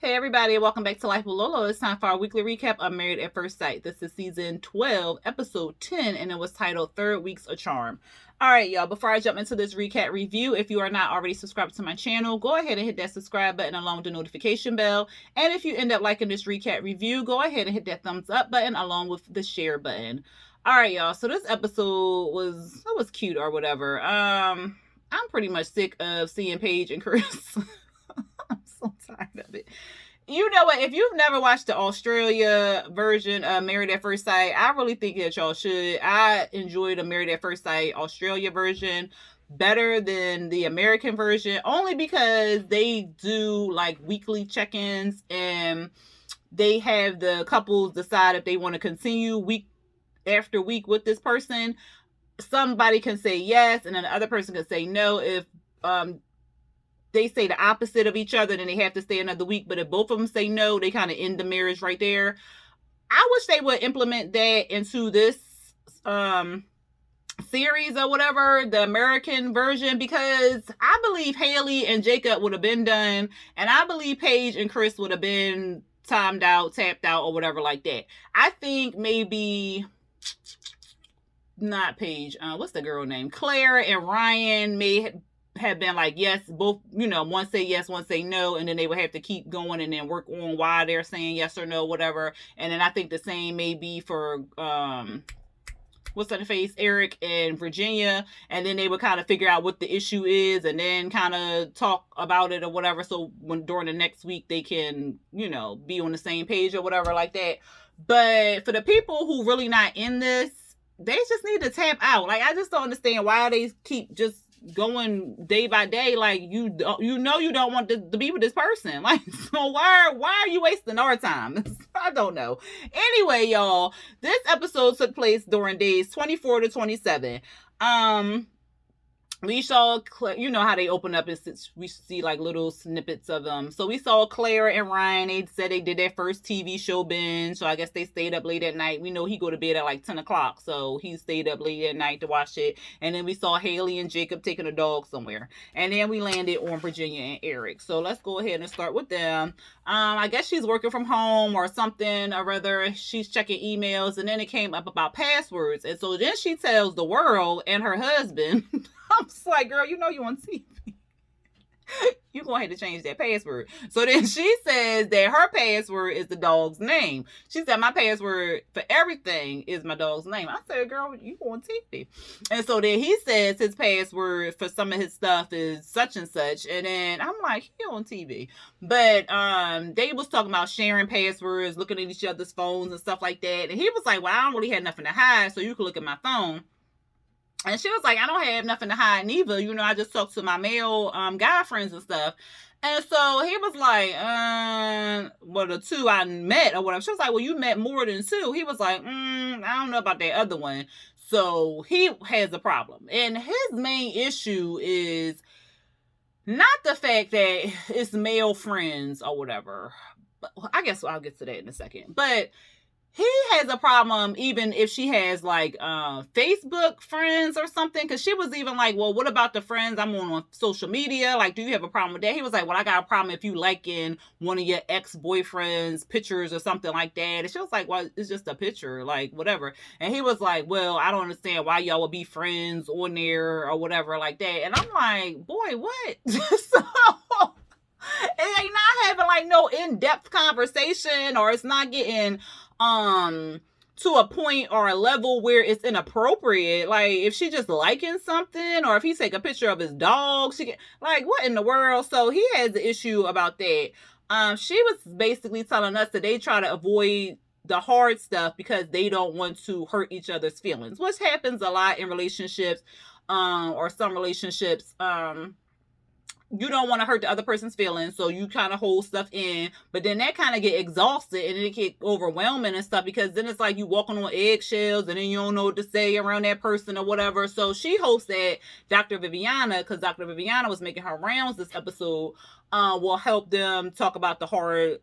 Hey everybody, welcome back to Life with Lolo. It's time for our weekly recap of Married at First Sight. This is season 12, episode 10, and it was titled Third Week's a Charm. Alright, y'all, before I jump into this recap review, if you are not already subscribed to my channel, go ahead and hit that subscribe button along with the notification bell. And if you end up liking this recap review, go ahead and hit that thumbs up button along with the share button. Alright, y'all, so this episode was cute or whatever. I'm pretty much sick of seeing Paige and Chris. I'm so tired of it. You know what? If you've never watched the Australia version of Married at First Sight, I really think that y'all should. I enjoy the Married at First Sight Australia version better than the American version, only because they do like weekly check-ins and they have the couples decide if they want to continue week after week with this person. Somebody can say yes, and then the other person can say no. If they say the opposite of each other, then they have to stay another week. But if both of them say no, they kind of end the marriage right there. I wish they would implement that into this series or whatever, the American version, because I believe Haley and Jacob would have been done, and I believe Paige and Chris would have been timed out, tapped out, or whatever like that. I think maybe not Paige. What's the girl name? Claire and Ryan may have been like yes, both, one say yes, one say no, and then they would have to keep going and then work on why they're saying yes or no, whatever. And then I think the same may be for what's on the face, Eric and Virginia, and then they would kind of figure out what the issue is and then kind of talk about it or whatever, so when during the next week they can be on the same page or whatever like that. But for the people who really not in this, they just need to tap out. Like, I just don't understand why they keep just going day by day. Like, you don't want to be with this person. Like, so why are you wasting our time? I don't know. Anyway, y'all, this episode took place during days 24 to 27. We saw, how they open up, we see like little snippets of them. So we saw Claire and Ryan. They said they did their first TV show binge. So I guess they stayed up late at night. We know he go to bed at like 10 o'clock. So he stayed up late at night to watch it. And then we saw Haley and Jacob taking a dog somewhere. And then we landed on Virginia and Eric. So let's go ahead and start with them. I guess she's working from home or something, or rather she's checking emails. And then it came up about passwords. And so then she tells the world and her husband, I'm just like, girl, you on TV. You go ahead and change that password. So then she says that her password is the dog's name. She said, my password for everything is my dog's name. I said, girl, you on TV. And so then he says his password for some of his stuff is such and such. And then I'm like, he on TV. But they was talking about sharing passwords, looking at each other's phones and stuff like that. And he was like, well, I don't really have nothing to hide, so you can look at my phone. And she was like, I don't have nothing to hide neither. I just talk to my male guy friends and stuff. And so he was like, well, the two I met or whatever. She was like, well, you met more than two. He was like, I don't know about that other one. So he has a problem. And his main issue is not the fact that it's male friends or whatever. But I guess I'll get to that in a second. But he has a problem even if she has like Facebook friends or something, because she was even like, well, what about the friends I'm on social media? Like, do you have a problem with that? He was like, well, I got a problem if you liking one of your ex-boyfriend's pictures or something like that. And she was like, well, it's just a picture, like whatever. And he was like, well, I don't understand why y'all would be friends on there or whatever like that. And I'm like, boy, what? So it ain't not having like no in-depth conversation, or it's not getting to a point or a level where it's inappropriate. Like, if she just liking something, or if he take a picture of his dog, she get like, what in the world? So he has the issue about that. She was basically telling us that they try to avoid the hard stuff because they don't want to hurt each other's feelings, which happens a lot in relationships, or some relationships. You don't want to hurt the other person's feelings, so you kind of hold stuff in, but then that kind of get exhausted and it get overwhelming and stuff, because then it's like you walking on eggshells and then you don't know what to say around that person or whatever. So she hopes that Dr. Viviana, because Dr. Viviana was making her rounds this episode, will help them talk about the hard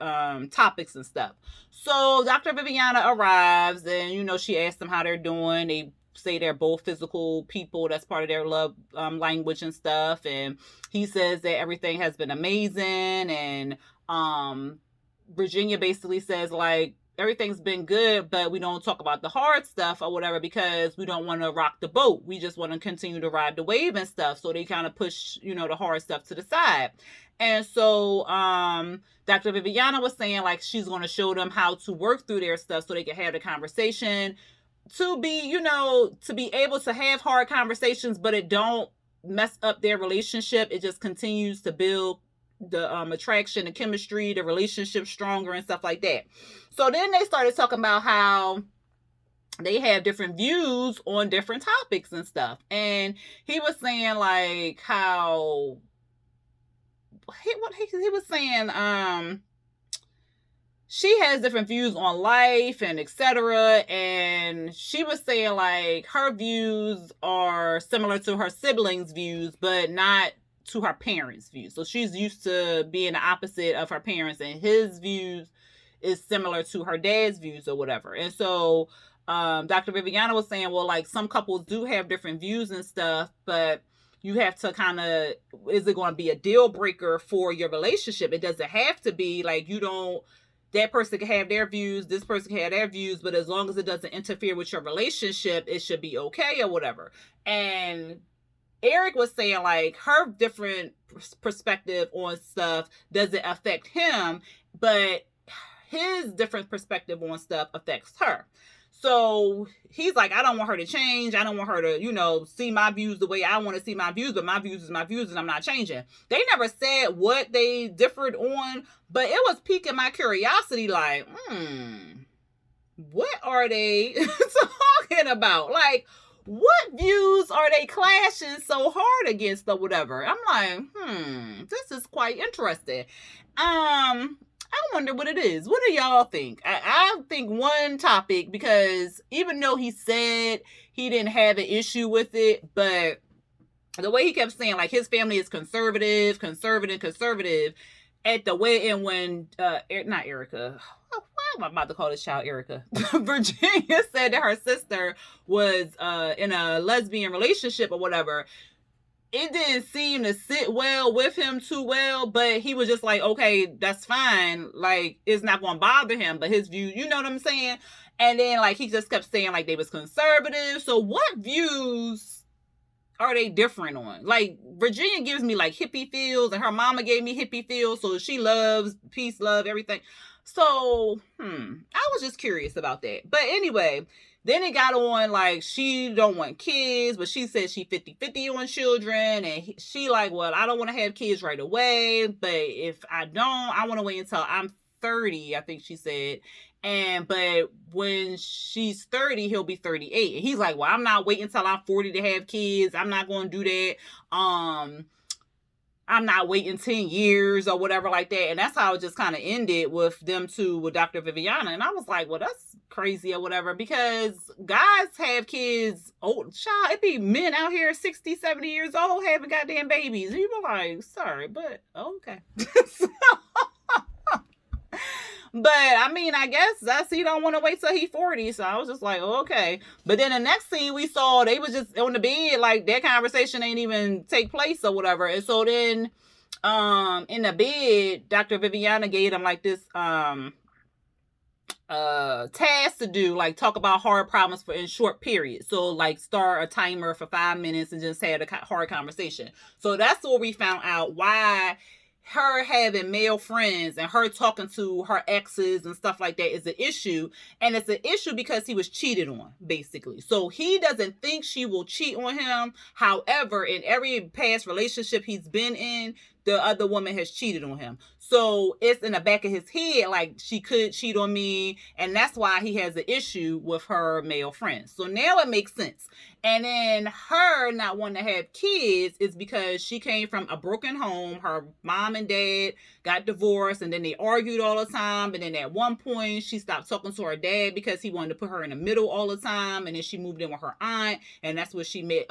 topics and stuff. So Dr. Viviana arrives and, she asks them how they're doing. They say they're both physical people. That's part of their love language and stuff. And he says that everything has been amazing, and Virginia basically says like everything's been good, but we don't talk about the hard stuff or whatever because we don't want to rock the boat. We just want to continue to ride the wave and stuff. So they kind of push, the hard stuff to the side. And so Dr. Viviana was saying like she's going to show them how to work through their stuff so they can have the conversation to be, to be able to have hard conversations, but it don't mess up their relationship. It just continues to build the attraction, the chemistry, the relationship stronger and stuff like that. So then they started talking about how they have different views on different topics and stuff. And he was saying like how he was saying she has different views on life and etc. And she was saying like her views are similar to her siblings' views, but not to her parents' views. So she's used to being the opposite of her parents, and his views is similar to her dad's views or whatever. And so Dr. Viviana was saying, well, like some couples do have different views and stuff, but you have to kind of, is it going to be a deal breaker for your relationship? It doesn't have to be like that person can have their views, this person can have their views, but as long as it doesn't interfere with your relationship, it should be okay or whatever. And Eric was saying like her different perspective on stuff doesn't affect him, but his different perspective on stuff affects her. So he's like, I don't want her to change. I don't want her to, see my views the way I want to see my views, but my views is my views and I'm not changing. They never said what they differed on, but it was piquing my curiosity like, what are they talking about? Like, what views are they clashing so hard against or whatever? I'm like, this is quite interesting. I wonder what it is. What do y'all think? I think one topic, because even though he said he didn't have an issue with it, but the way he kept saying like his family is conservative at the wedding when not Erica. Why am I about to call this child Erica? Virginia said that her sister was in a lesbian relationship or whatever. It didn't seem to sit well with him too well, but he was just like, okay, that's fine. Like, it's not going to bother him, but his view, you know what I'm saying? And then, like, he just kept saying, like, they was conservative. So what views are they different on? Like, Virginia gives me, like, hippie feels, and her mama gave me hippie feels, so she loves peace, love, everything. So, I was just curious about that. But anyway, then it got on like she don't want kids, but she said she 50-50 on children, and she like, well, I don't want to have kids right away, but if I don't, I want to wait until I'm 30, I think she said. But when she's 30, he'll be 38. And he's like, well, I'm not waiting until I'm 40 to have kids. I'm not going to do that. I'm not waiting 10 years or whatever like that. And that's how it just kind of ended with them two, with Dr. Viviana. And I was like, well, that's crazy or whatever, because guys have kids. Oh, child, it be men out here 60, 70 years old having goddamn babies. And you be like, sorry, but okay. But I mean, I guess he don't want to wait till he's 40. So I was just like, oh, okay. But then the next scene we saw, they was just on the bed, like that conversation ain't even take place or whatever. And so then in the bed, Dr. Viviana gave him like this task to do, like talk about hard problems in short periods. So like start a timer for 5 minutes and just have a hard conversation. So that's where we found out why her having male friends and her talking to her exes and stuff like that is an issue. And it's an issue because he was cheated on, basically. So he doesn't think she will cheat on him. However, in every past relationship he's been in, the other woman has cheated on him. So it's in the back of his head, like she could cheat on me. And that's why he has an issue with her male friends. So now it makes sense. And then her not wanting to have kids is because she came from a broken home. Her mom and dad got divorced, and then they argued all the time. And then at one point she stopped talking to her dad because he wanted to put her in the middle all the time. And then she moved in with her aunt, and that's where she met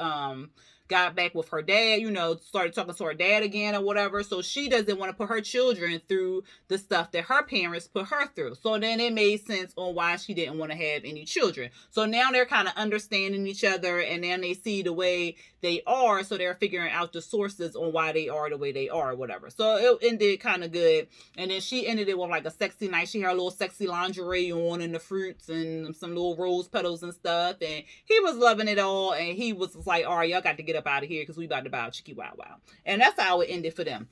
got back with her dad, started talking to her dad again or whatever. So she doesn't want to put her children through the stuff that her parents put her through. So then it made sense on why she didn't want to have any children. So now they're kind of understanding each other, and then they see the way they are, so they're figuring out the sources on why they are the way they are or whatever. So it ended kind of good. And then she ended it with like a sexy night. She had a little sexy lingerie on and the fruits and some little rose petals and stuff, and he was loving it all, and he was like, all right, y'all got to get up out of here because we about to buy a Chicky Wow Wow. And that's how it ended for them.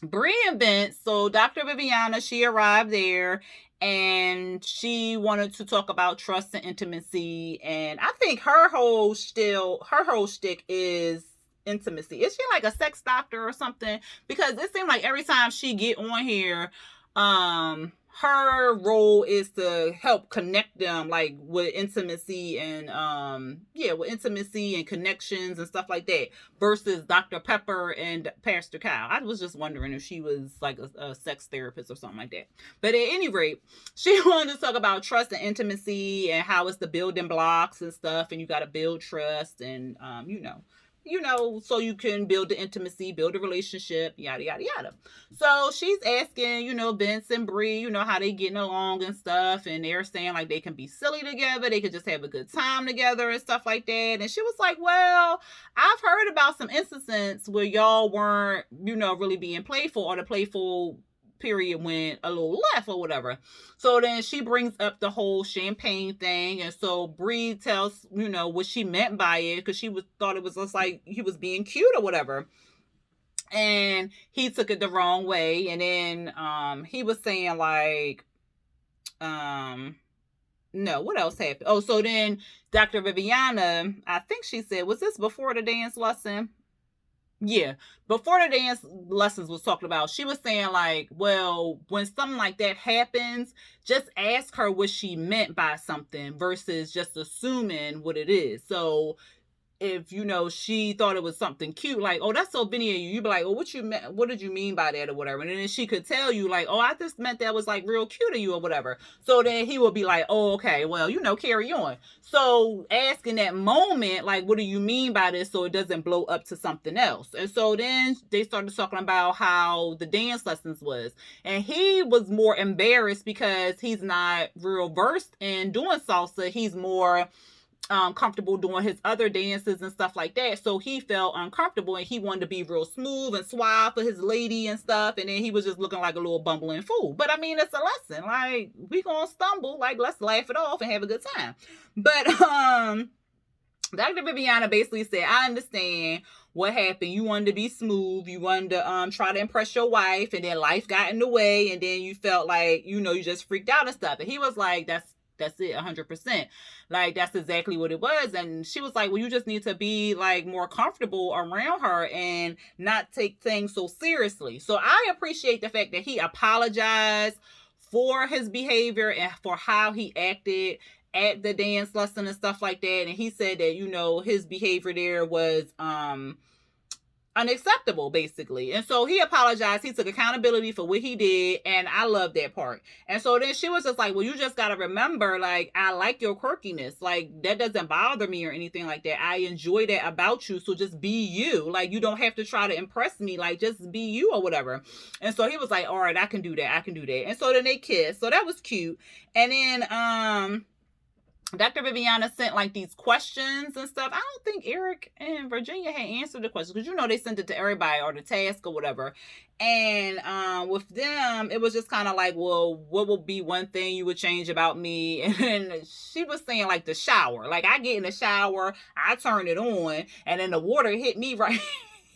Bree and Vince, so Dr. Viviana, she arrived there, and she wanted to talk about trust and intimacy. And I think her whole shtick is intimacy. Is she like a sex doctor or something? Because it seemed like every time she get on here, her role is to help connect them, like with intimacy and with intimacy and connections and stuff like that, versus Dr. Pepper and Pastor Kyle. I was just wondering if she was like a sex therapist or something like that. But at any rate, she wanted to talk about trust and intimacy and how it's the building blocks and stuff, and you got to build trust and so you can build the intimacy, build a relationship, yada, yada, yada. So she's asking, Vince and Bree, how they getting along and stuff. And they're saying like they can be silly together. They could just have a good time together and stuff like that. And she was like, well, I've heard about some instances where y'all weren't, really being playful, or the playful period went a little left or whatever. So then she brings up the whole champagne thing, and so Bree tells what she meant by it, because she thought it was just like he was being cute or whatever, and he took it the wrong way. And then he was saying like no, what else happened? Oh, so then Dr. Viviana, I think she said, was this before the dance lesson? Yeah, before the dance lessons was talked about, she was saying like, well, when something like that happens, just ask her what she meant by something versus just assuming what it is. So if she thought it was something cute, like, oh, that's so Benny of you, you'd be like, oh, what did you mean by that or whatever. And then she could tell you like, oh, I just meant that was like real cute of you or whatever. So then he would be like, oh, okay, well, carry on. So ask in that moment, like, what do you mean by this, so it doesn't blow up to something else. And so then they started talking about how the dance lessons was, and he was more embarrassed because he's not real versed in doing salsa. He's more comfortable doing his other dances and stuff like that. So he felt uncomfortable, and he wanted to be real smooth and suave for his lady and stuff. And then he was just looking like a little bumbling fool. But I mean, it's a lesson. Like, we gonna stumble. Like, let's laugh it off and have a good time. But Dr. Viviana basically said, I understand what happened. You wanted to be smooth. You wanted to try to impress your wife, and then life got in the way, and then you felt like, you just freaked out and stuff. And he was like, that's it, 100%. Like, that's exactly what it was. And she was like, well, you just need to be like more comfortable around her and not take things so seriously. So I appreciate the fact that he apologized for his behavior and for how he acted at the dance lesson and stuff like that. And he said that, his behavior there was unacceptable, basically. And so he apologized. He took accountability for what he did, and I love that part. And so then she was just like, well, you just got to remember, like, I like your quirkiness. Like, that doesn't bother me or anything like that. I enjoy that about you. So just be you. Like, you don't have to try to impress me. Like, just be you or whatever. And so he was like, all right, I can do that. I can do that. And so then they kissed. So that was cute. And then Dr. Viviana sent like these questions and stuff. I don't think Eric and Virginia had answered the questions, because they sent it to everybody, or the task or whatever. And with them, it was just kind of like, well, what would be one thing you would change about me? And she was saying like the shower. Like, I get in the shower, I turn it on, and then the water hit me right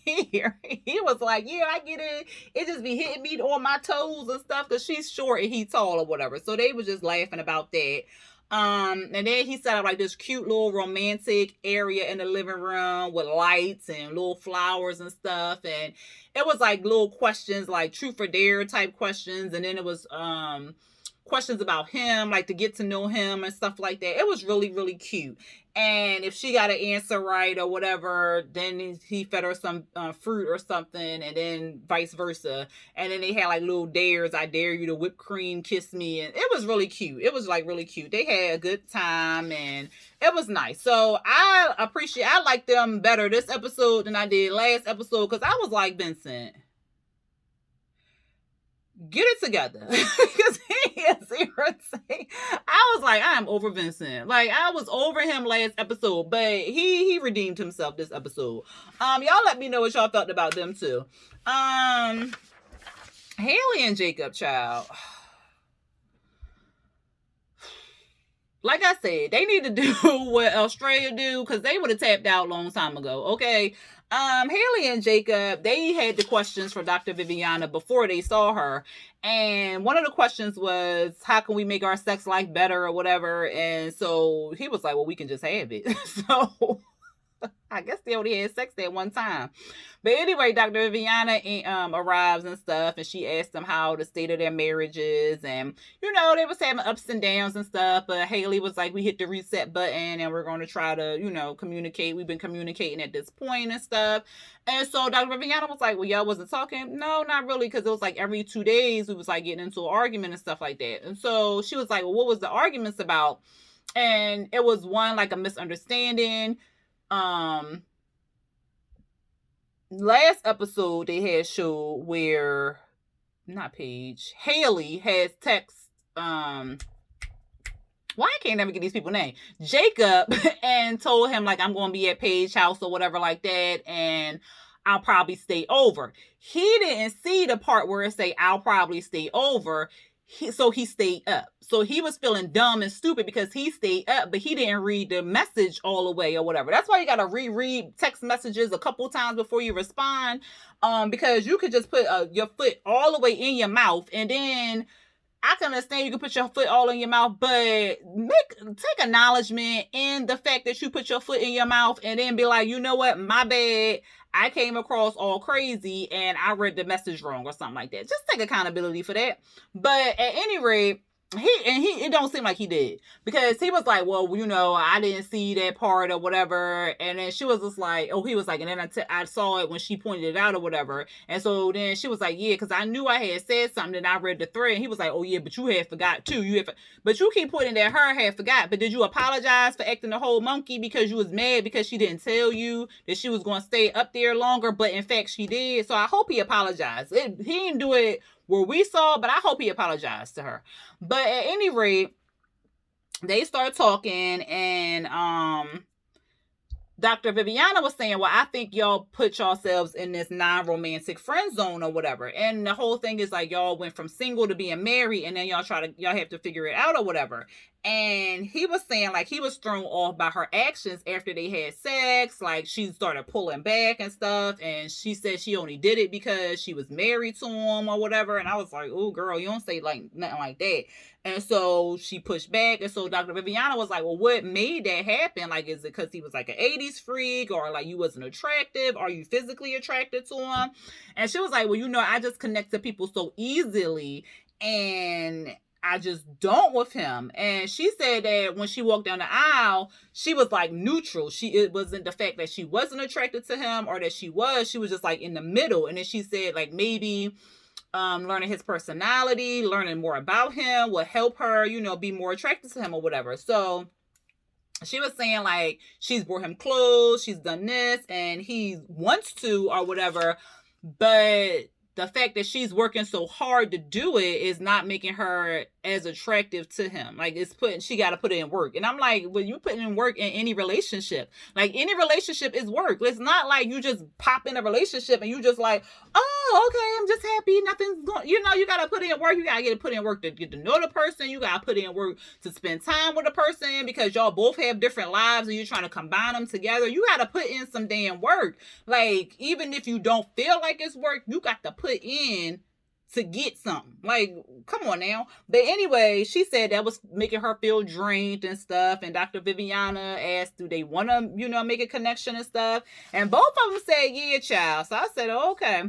here. He was like, yeah, I get it. It just be hitting me on my toes and stuff, because she's short and he's tall or whatever. So they were just laughing about that. And then he set up like this cute little romantic area in the living room with lights and little flowers and stuff. And it was like little questions, like truth or dare type questions. And then it was questions about him, like to get to know him and stuff like that. It was really, really cute. And if she got an answer right or whatever, then he fed her some fruit or something, and then vice versa. And then they had like little dares. I dare you to whipped cream kiss me. And it was really cute. It was like really cute. They had a good time and it was nice. So I like them better this episode than I did last episode, because I was like, Vincent, get it together. Because he is irritating. I was like, I am over Vincent. Like, I was over him last episode, but he redeemed himself this episode. Y'all let me know what y'all thought about them too. Haley and Jacob, child. Like I said, they need to do what Australia do, because they would have tapped out a long time ago. Okay. Haley and Jacob, they had the questions for Dr. Viviana before they saw her. And one of the questions was, how can we make our sex life better or whatever? And so he was like, well, we can just have it. So I guess they only had sex that one time. But anyway, Dr. Viviana arrives and stuff, and she asked them how the state of their marriage is. And, you know, they was having ups and downs and stuff. But Haley was like, we hit the reset button and we're going to try to, you know, communicate. We've been communicating at this point and stuff. And so Dr. Viviana was like, well, y'all wasn't talking? No, not really, because it was like every 2 days we was like getting into an argument and stuff like that. And so she was like, well, what was the arguments about? And it was one, like a misunderstanding. Last episode they had showed where Haley has text why I can't never get these people's name, Jacob, and told him like, I'm gonna be at Paige's house or whatever like that, and I'll probably stay over. He didn't see the part where it say I'll probably stay over. So he stayed up. So he was feeling dumb and stupid because he stayed up, but he didn't read the message all the way or whatever. That's why you got to reread text messages a couple times before you respond. Because you could just put your foot all the way in your mouth, and then I can understand you can put your foot all in your mouth, but take acknowledgement in the fact that you put your foot in your mouth, and then be like, you know what, my bad. I came across all crazy and I read the message wrong or something like that. Just take accountability for that. But at any rate, it don't seem like he did, because he was like, well, you know, I didn't see that part or whatever. And then she was just like, oh, he was like, and then I saw it when she pointed it out or whatever. And so then she was like, yeah, because I knew I had said something and I read the thread. And he was like, oh yeah, but you had forgot too. But you keep pointing that her had forgot. But did you apologize for acting the whole monkey because you was mad because she didn't tell you that she was going to stay up there longer? But in fact, she did. So I hope he apologized. He didn't do it where we saw, but I hope he apologized to her. But at any rate, they start talking, and Dr. Viviana was saying, well, I think y'all put yourselves in this non-romantic friend zone or whatever. And the whole thing is like, y'all went from single to being married, and then y'all have to figure it out or whatever. And he was saying like he was thrown off by her actions after they had sex. Like, she started pulling back and stuff, and she said she only did it because she was married to him or whatever. And I was like, oh girl, you don't say like nothing like that. And so she pushed back. And so Dr. Viviana was like, well, what made that happen? Like, is it because he was like an 80s freak, or like you wasn't attractive? Are you physically attracted to him? And she was like, well, you know, I just connect to people so easily, and I just don't with him. And she said that when she walked down the aisle, she was like neutral. It wasn't the fact that she wasn't attracted to him or that she was just like in the middle. And then she said like maybe learning his personality, learning more about him will help her, you know, be more attracted to him or whatever. So she was saying like she's brought him clothes, she's done this, and he wants to or whatever, but the fact that she's working so hard to do it is not making her as attractive to him. Like, she got to put in work. And I'm like, well, you putting in work in any relationship. Like, any relationship is work. It's not like you just pop in a relationship and you just like, oh, okay, I'm just happy. Nothing's going, you know, you got to put in work. You got to put in work to get to know the person. You got to put in work to spend time with the person, because y'all both have different lives and you're trying to combine them together. You got to put in some damn work. Like, even if you don't feel like it's work, you got to put in to get something. Like, come on now. But anyway, she said that was making her feel drained and stuff. And Dr. Viviana asked, do they want to, you know, make a connection and stuff? And both of them said, yeah, child. So I said, oh, okay.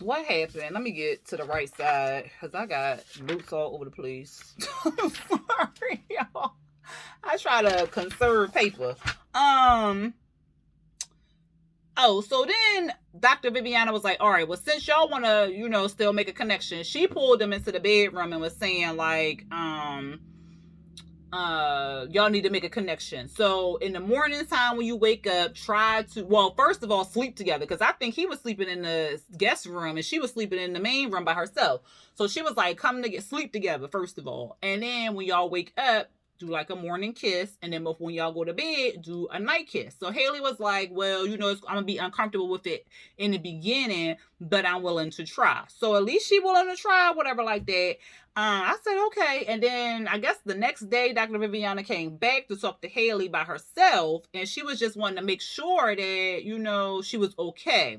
What happened? Let me get to the right side, because I got boots all over the place. I'm sorry, y'all. I try to conserve paper. Oh, so then Dr. Viviana was like, all right, well, since y'all want to, still make a connection, she pulled them into the bedroom and was saying, like, y'all need to make a connection. So in the morning time when you wake up, try to, well, first of all, sleep together, because I think he was sleeping in the guest room and she was sleeping in the main room by herself. So she was like, come to get sleep together, first of all. And then when y'all wake up, do like a morning kiss, and then when y'all go to bed, do a night kiss. So Haley was like, well, I'm gonna be uncomfortable with it in the beginning, but I'm willing to try. So at least she willing to try, whatever, like that. I said, okay. And then I guess the next day, Dr. Viviana came back to talk to Haley by herself, and she was just wanting to make sure that, she was okay.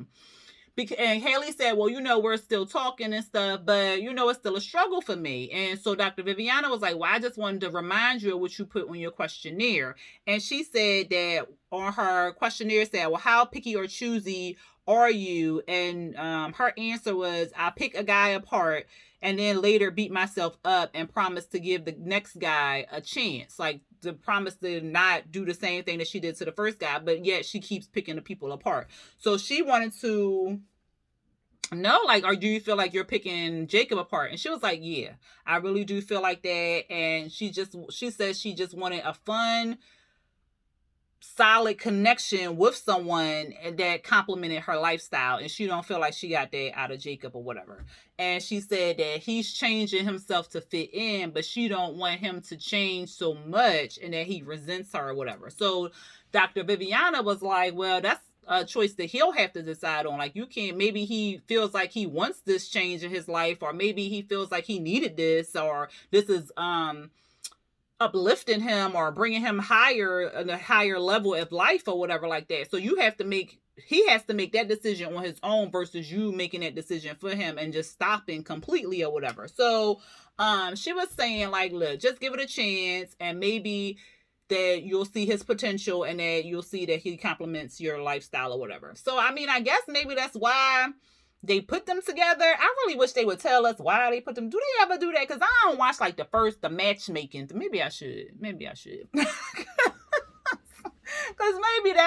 And Haley said, well, we're still talking and stuff, but, it's still a struggle for me. And so Dr. Viviana was like, well, I just wanted to remind you of what you put on your questionnaire. And she said that on her questionnaire said, well, how picky or choosy are you? And her answer was, I pick a guy apart and then later beat myself up and promise to give the next guy a chance. Like, to promise to not do the same thing that she did to the first guy, but yet she keeps picking the people apart. So she wanted to know, like, or do you feel like you're picking Jacob apart? And she was like, yeah, I really do feel like that. And she said she just wanted a fun, solid connection with someone that complemented her lifestyle, and she don't feel like she got that out of Jacob or whatever. And she said that he's changing himself to fit in, but she don't want him to change so much and that he resents her or whatever. So Dr. Viviana was like, well, that's a choice that he'll have to decide on. Like, you can't, maybe he feels like he wants this change in his life, or maybe he feels like he needed this, or this is uplifting him or bringing him higher in a higher level of life or whatever like that. So he has to make that decision on his own versus you making that decision for him and just stopping completely or whatever. So she was saying, like, look, just give it a chance, and maybe that you'll see his potential and that you'll see that he complements your lifestyle or whatever. So I mean, I guess maybe that's why they put them together. I really wish they would tell us why they put them. Do they ever do that? Because I don't watch like the matchmaking. Maybe I should. Because maybe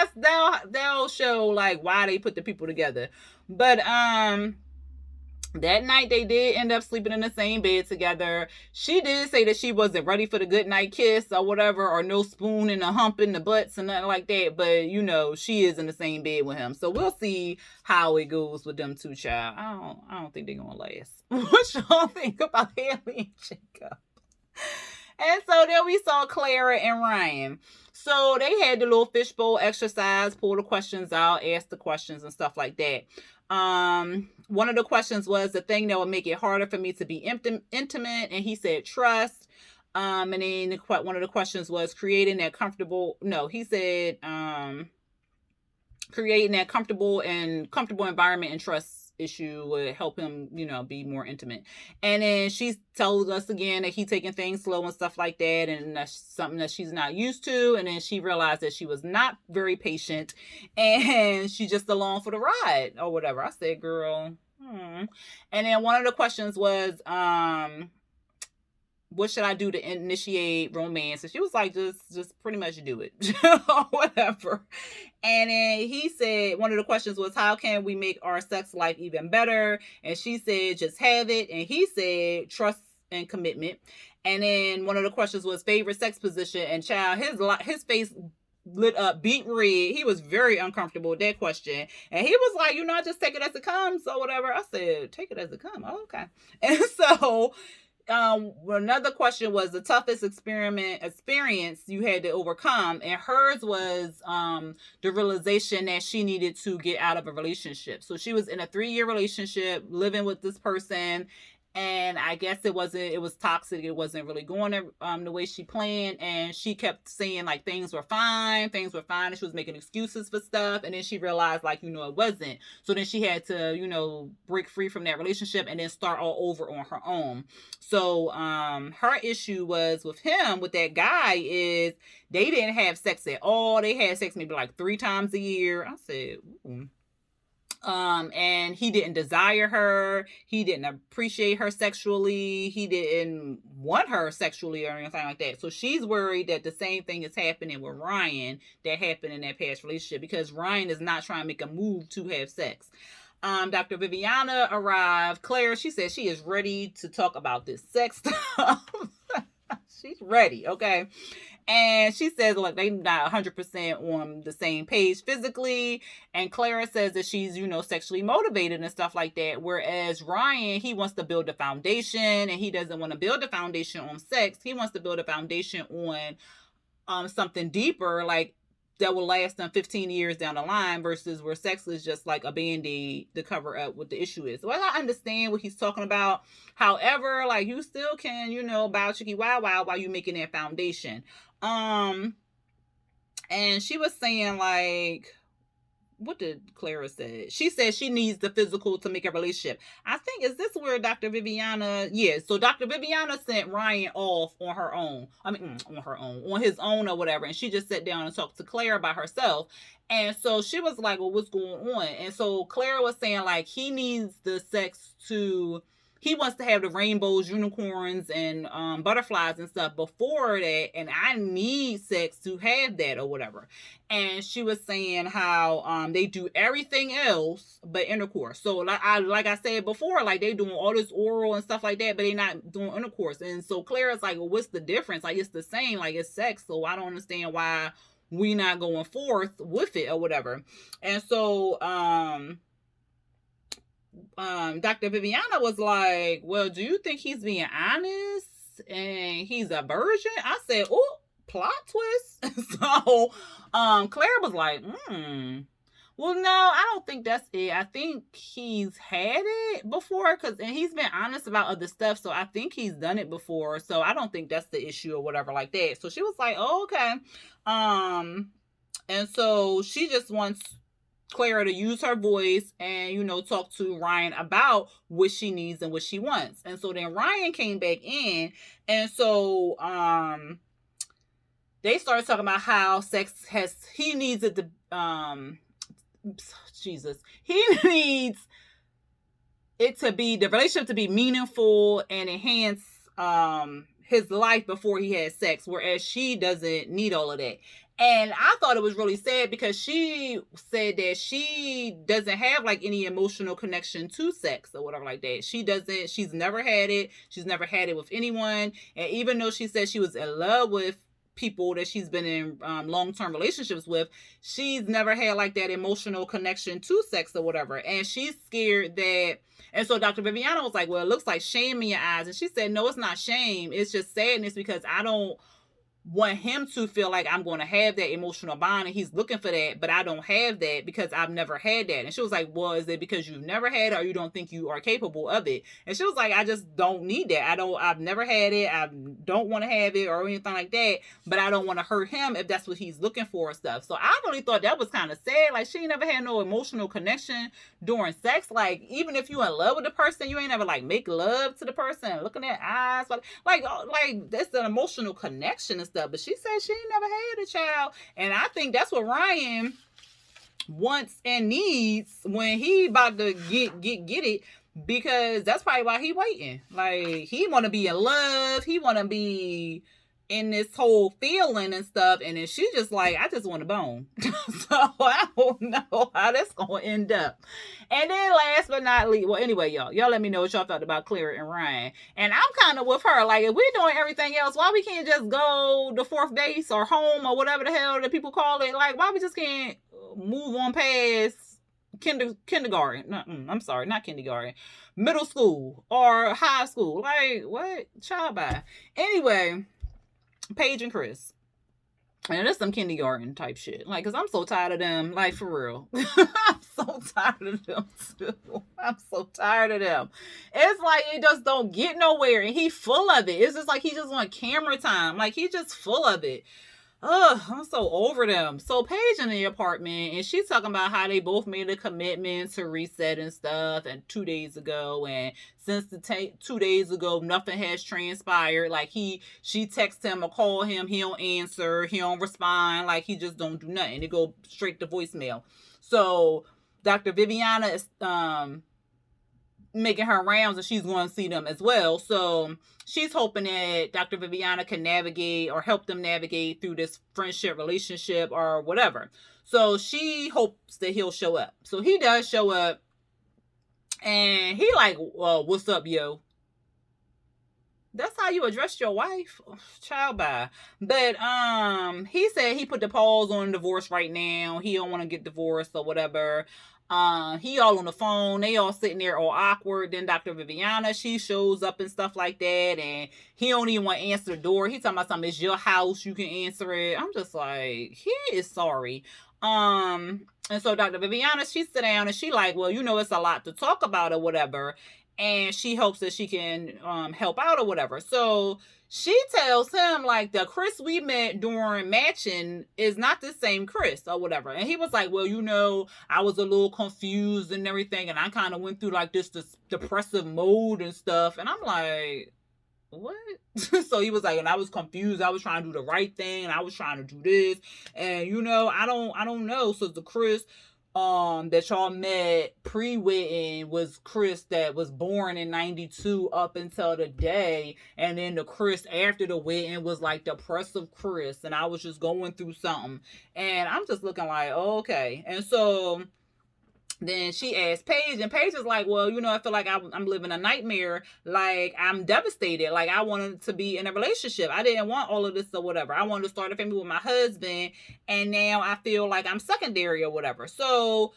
they'll show like why they put the people together. But that night they did end up sleeping in the same bed together. She did say that she wasn't ready for the good night kiss or whatever, or no spoon and a hump in the butts and nothing like that. But she is in the same bed with him. So we'll see how it goes with them two, child. I don't think they're gonna last. What y'all think about Haley and Jacob? And so then we saw Clara and Ryan. So they had the little fishbowl exercise, pull the questions out, ask the questions and stuff like that. One of the questions was the thing that would make it harder for me to be intimate, and he said trust. And then one of the questions was creating that comfortable. No, he said creating that comfortable environment and trust issue would help him, be more intimate. And then she told us again that he's taking things slow and stuff like that, and that's something that she's not used to. And then she realized that she was not very patient and she just along for the ride or whatever. I said, girl. And then one of the questions was what should I do to initiate romance? And she was like, just pretty much do it. Whatever. And then he said, one of the questions was, how can we make our sex life even better? And she said, just have it. And he said, trust and commitment. And then one of the questions was favorite sex position. And child, his face lit up, beat red. He was very uncomfortable with that question. And he was like, I just take it as it comes or whatever. I said, take it as it comes. Oh, okay. And so another question was the toughest experience you had to overcome, and hers was the realization that she needed to get out of a relationship. So she was in a 3-year relationship living with this person, and I guess it was toxic. It wasn't really going the way she planned, and she kept saying like things were fine, and she was making excuses for stuff, and then she realized like it wasn't. So then she had to break free from that relationship and then start all over on her own. So her issue was with that guy is they didn't have sex at all. They had sex maybe like 3 times a year. I said, ooh. And he didn't desire her. He didn't appreciate her sexually. He didn't want her sexually or anything like that. So she's worried that the same thing is happening with Ryan that happened in that past relationship, because Ryan is not trying to make a move to have sex. Dr. Viviana arrived. Claire, she said she is ready to talk about this sex stuff. She's ready, okay? And she says, look, they're not 100% on the same page physically. And Clara says that she's, sexually motivated and stuff like that. Whereas Ryan, he wants to build a foundation, and he doesn't want to build a foundation on sex. He wants to build a foundation on something deeper, like that will last them 15 years down the line, versus where sex is just like a band-aid to cover up what the issue is. So I understand what he's talking about. However, like, you still can, bow chicky wow wow while you making that foundation. And she was saying, like, what did Clara say? She said she needs the physical to make a relationship. I think, is this where Dr. Viviana? Yeah, so Dr. Viviana sent Ryan off on her own. On his own or whatever. And she just sat down and talked to Clara by herself. And so she was like, well, what's going on? And so Clara was saying, like, he needs the sex to... He wants to have the rainbows, unicorns, and butterflies and stuff before that, and I need sex to have that or whatever. And she was saying how they do everything else but intercourse. So like I said before, like, they doing all this oral and stuff like that, but they not doing intercourse. And so Clara's like, well, what's the difference? Like, it's the same, like, it's sex. So I don't understand why we not going forth with it or whatever. And so Dr. Viviana was like, well, do you think he's being honest and he's a virgin? I said, oh, plot twist. So Claire was like, well, no, I don't think that's it. I think he's had it before, and he's been honest about other stuff, so I think he's done it before. So I don't think that's the issue or whatever like that. So she was like, oh, okay. And so she just wants Clara to use her voice and, talk to Ryan about what she needs and what she wants. And so then Ryan came back in, and so they started talking about how he needs it to he needs it to be, the relationship to be meaningful and enhance his life before he has sex, whereas she doesn't need all of that. And I thought it was really sad, because she said that she doesn't have like any emotional connection to sex or whatever like that. She's never had it. She's never had it with anyone. And even though she said she was in love with people that she's been in long-term relationships with, she's never had like that emotional connection to sex or whatever. And she's scared that... And so Dr. Viviana was like, well, it looks like shame in your eyes. And she said, no, it's not shame. It's just sadness, because I don't want him to feel like I'm going to have that emotional bond, and he's looking for that, but I don't have that because I've never had that. And she was like, well, is it because you've never had it, or you don't think you are capable of it? And she was like, I just don't need that. I've never had it. I don't want to have it or anything like that, but I don't want to hurt him if that's what he's looking for and stuff. So I really thought that was kind of sad. Like, she never had no emotional connection during sex. Like, even if you in love with the person, you ain't ever like make love to the person, looking at eyes, like that's an emotional connection and stuff. But she said she ain't never had a child, and I think that's what Ryan wants and needs when he about to get it, because that's probably why he waiting. Like, he want to be in love, he want to be in this whole feeling and stuff, and then she just like, I just want a bone. So I don't know how that's gonna end up. And then last but not least, well, anyway, y'all let me know what y'all thought about Clara and Ryan. And I'm kind of with her. Like, if we're doing everything else, why we can't just go to fourth base or home or whatever the hell that people call it? Like, why we just can't move on past kindergarten? I'm sorry, not kindergarten, middle school or high school. Like, what? Child by. Anyway, Paige and Chris. And that's some kindergarten type shit. Like, because I'm so tired of them. Like, for real. I'm so tired of them, too. I'm so tired of them. It's like, it just don't get nowhere. And he full of it. It's just like he just want camera time. Like, he just full of it. Ugh, I'm so over them. So Paige in the apartment, and she's talking about how they both made a commitment to reset and stuff, and 2 days ago, and since the 2 days ago, nothing has transpired. Like, she texts him or call him, he don't answer, he don't respond, like, he just don't do nothing. It go straight to voicemail. So Dr. Viviana is making her rounds and she's going to see them as well. So she's hoping that Dr. Viviana can navigate or help them navigate through this friendship, relationship, or whatever. So she hopes that he'll show up. So he does show up and he like, well, what's up, yo? That's how you address your wife? Child bye. But he said he put the pause on divorce right now. He don't want to get divorced or whatever. He all on the phone. They all sitting there all awkward. Then Dr. Viviana, she shows up and stuff like that. And he don't even want to answer the door. He talking about something, it's your house, you can answer it. I'm just like, he is sorry. And so Dr. Viviana, she sit down and she like, well, you know, it's a lot to talk about or whatever. And she hopes that she can help out or whatever. So she tells him, like, the Chris we met during matching is not the same Chris or whatever. And he was like, well, you know, I was a little confused and everything. And I kind of went through, like, this depressive mode and stuff. And I'm like, what? So he was like, and I was confused. I was trying to do the right thing. And I was trying to do this. And, you know, I don't know. So the Chris that y'all met pre-wedding was Chris that was born in 92 up until the day, and then the Chris after the wedding was like depressive Chris, and I was just going through something, and I'm just looking like, oh, okay. And so then she asked Paige, and Paige is like, well, you know, I feel like I'm living a nightmare. Like, I'm devastated. Like, I wanted to be in a relationship. I didn't want all of this or whatever. I wanted to start a family with my husband, and now I feel like I'm secondary or whatever. So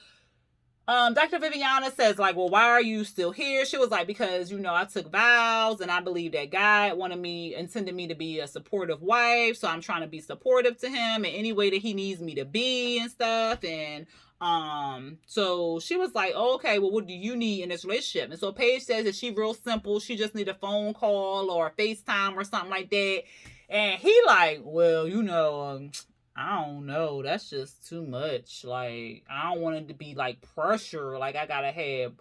Dr. Viviana says, like, well, why are you still here? She was like, because, you know, I took vows and I believe that God intended me to be a supportive wife. So I'm trying to be supportive to him in any way that he needs me to be and stuff. And so she was like, oh, okay, well, what do you need in this relationship? And so Paige says that she real simple. She just need a phone call or a FaceTime or something like that. And he like, well, you know, I don't know. That's just too much. Like, I don't want it to be like pressure. Like, I gotta have,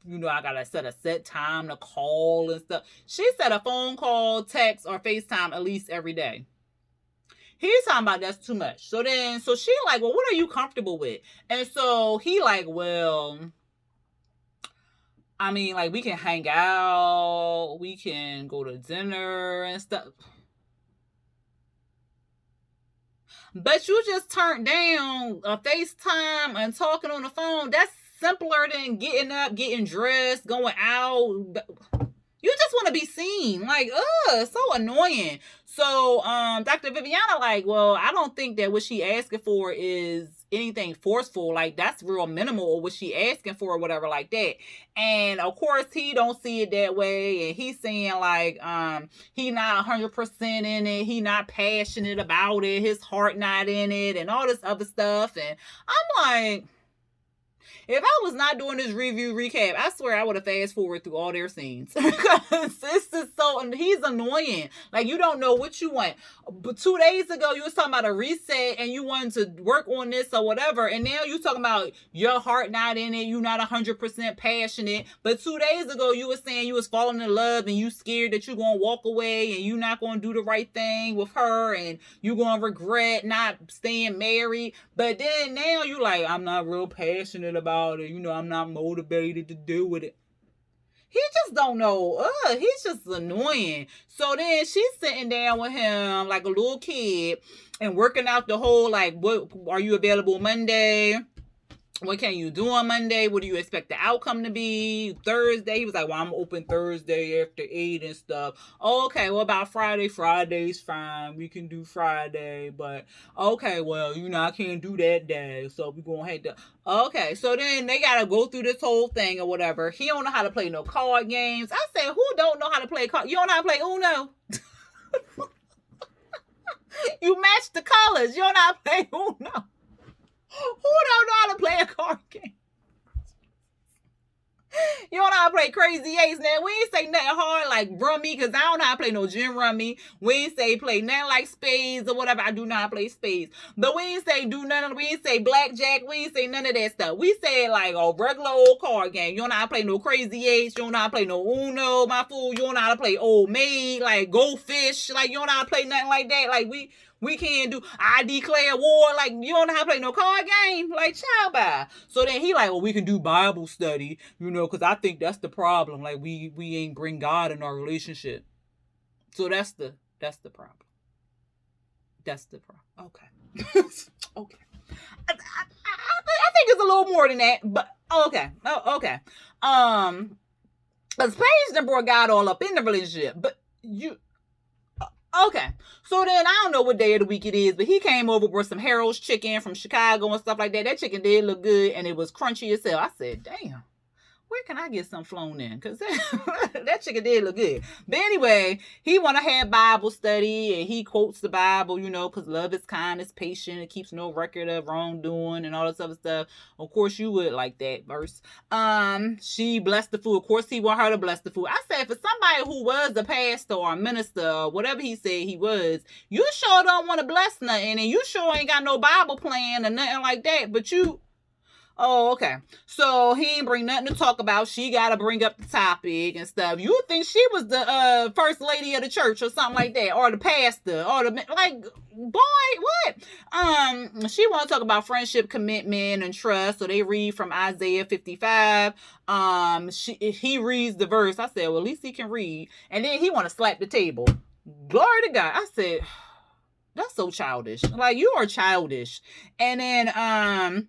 you know, I gotta set a set time to call and stuff. She said a phone call, text, or FaceTime at least every day. He's talking about that's too much. So she like, well, what are you comfortable with? And so he like, well, I mean, like, we can hang out, we can go to dinner and stuff. But you just turned down a FaceTime and talking on the phone. That's simpler than getting up, getting dressed, going out. You just want to be seen. Like, so annoying. So, Dr. Viviana, like, well, I don't think that what she asking for is anything forceful. Like, that's real minimal or what she asking for or whatever like that. And of course, he don't see it that way. And he's saying like, he not 100% in it. He not passionate about it. His heart not in it and all this other stuff. And I'm like, if I was not doing this review recap, I swear I would have fast forward through all their scenes. Because it's just so, he's annoying. Like, you don't know what you want. But 2 days ago, you was talking about a reset and you wanted to work on this or whatever. And now you talking about your heart not in it. You not 100% passionate. But 2 days ago, you was saying you was falling in love and you scared that you going to walk away and you not going to do the right thing with her and you going to regret not staying married. But then now you like, I'm not real passionate about it, you know, I'm not motivated to do with it. He just don't know. He's just annoying. So then she's sitting down with him like a little kid and working out the whole like, what are you available Monday? What can you do on Monday? What do you expect the outcome to be? Thursday, he was like, well, I'm open Thursday after 8 and stuff. Okay, well, about Friday? Friday's fine. We can do Friday. But, okay, well, you know, I can't do that day. So we're going to have to... Okay, so then they got to go through this whole thing or whatever. He don't know how to play no card games. I said, who don't know how to play card? You don't know how to play Uno? You match the colors. You don't know how to play Uno. Who don't know how to play a card game? You don't know how to play Crazy Eights. Now, we ain't say nothing hard like rummy, because I don't know how to play no gin rummy. We ain't say play nothing like spades or whatever. I do not play spades. But we ain't say do none of, we ain't say blackjack. We ain't say none of that stuff. We said like a regular old card game. You don't know how to play no Crazy Eights. You don't know how to play no Uno, my fool. You don't know how to play Old Maid, like Go Fish. Like, you don't know how to play nothing like that. Like, we We can't do, I declare war. Like, you don't know how to play no card game. Like, child bye. So then he like, well, we can do Bible study, because I think that's the problem. Like, we ain't bring God in our relationship. So that's the problem. That's the problem. Okay. Okay. I think it's a little more than that, but okay. Oh, okay. Because Paige done brought God all up in the relationship, but okay. So then I don't know what day of the week it is, but he came over with some Harold's chicken from Chicago and stuff like that. That chicken did look good, and it was crunchy as hell. I said, damn. Where can I get some flown in? Because that chicken did look good. But anyway, he want to have Bible study, and he quotes the Bible, because love is kind, it's patient, it keeps no record of wrongdoing and all this other stuff. Of course, you would like that verse. She blessed the food. Of course, he want her to bless the food. I said, for somebody who was a pastor or a minister or whatever he said he was, you sure don't want to bless nothing, and you sure ain't got no Bible plan or nothing like that, but you... Oh, okay. So he ain't bring nothing to talk about. She got to bring up the topic and stuff. You think she was the first lady of the church or something like that, or the pastor, or the like? Boy, what? She want to talk about friendship, commitment, and trust. So they read from Isaiah 55. He reads the verse. I said, well, at least he can read. And then he want to slap the table. Glory to God. I said, that's so childish. Like, you are childish. And then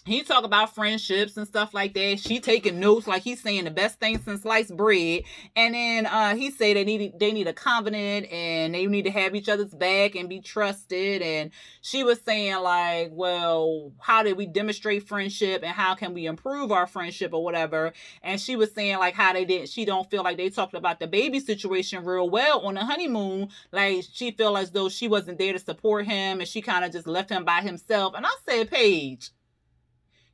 he talk about friendships and stuff like that. She taking notes like he's saying the best thing since sliced bread. And then he said they need a covenant and they need to have each other's back and be trusted. And she was saying like, well, how did we demonstrate friendship and how can we improve our friendship or whatever? And she was saying like how she don't feel like they talked about the baby situation real well on the honeymoon. Like she feel as though she wasn't there to support him and she kind of just left him by himself. And I said, Paige,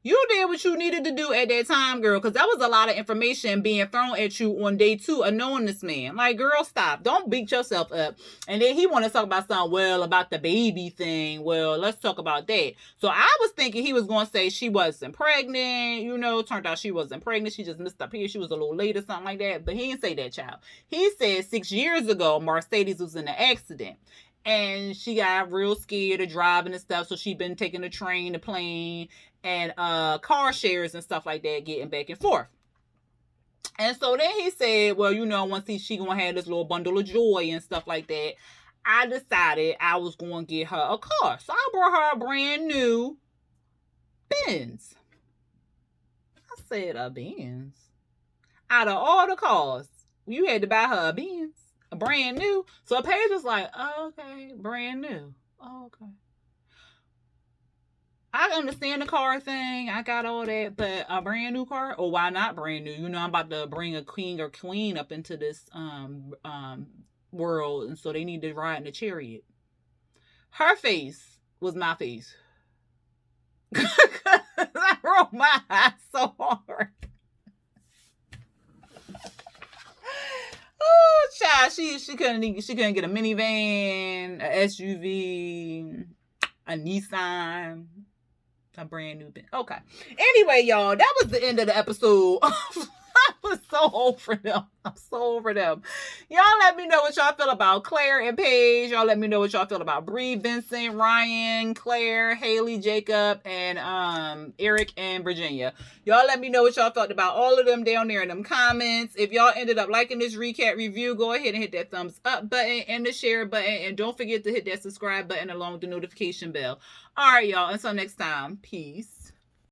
you did what you needed to do at that time, girl, because that was a lot of information being thrown at you on day 2 of knowing this man. Like, girl, stop. Don't beat yourself up. And then he want to talk about something, well, about the baby thing. Well, let's talk about that. So I was thinking he was going to say she wasn't pregnant, turned out she wasn't pregnant. She just missed up here. She was a little late or something like that. But he didn't say that, child. He said 6 years ago, Mercedes was in an accident. And she got real scared of driving and stuff. So she been taking the train, the plane, and car shares and stuff like that, getting back and forth. And so then he said, well, once she gonna have this little bundle of joy and stuff like that, I decided I was gonna get her a car. So I brought her a brand new Benz. I said, a Benz? Out of all the cars, you had to buy her a Benz? A brand new? So Paige was like, oh, okay, brand new. Oh, okay. I understand the car thing. I got all that, but a brand new car? Or why not brand new? I'm about to bring a king or queen up into this world, and so they need to ride in a chariot. Her face was my face. I rolled my eyes so hard. Oh, child, she couldn't get a minivan, a SUV, a Nissan. A brand new bin. Okay. Anyway, y'all, that was the end of the episode. I was so over them. I'm so over them. Y'all let me know what y'all feel about Claire and Paige. Y'all let me know what y'all feel about Bree, Vincent, Ryan, Claire, Haley, Jacob, and Eric and Virginia. Y'all let me know what y'all felt about all of them down there in them comments. If y'all ended up liking this recap review, go ahead and hit that thumbs up button and the share button. And don't forget to hit that subscribe button along with the notification bell. All right, y'all. Until next time. Peace.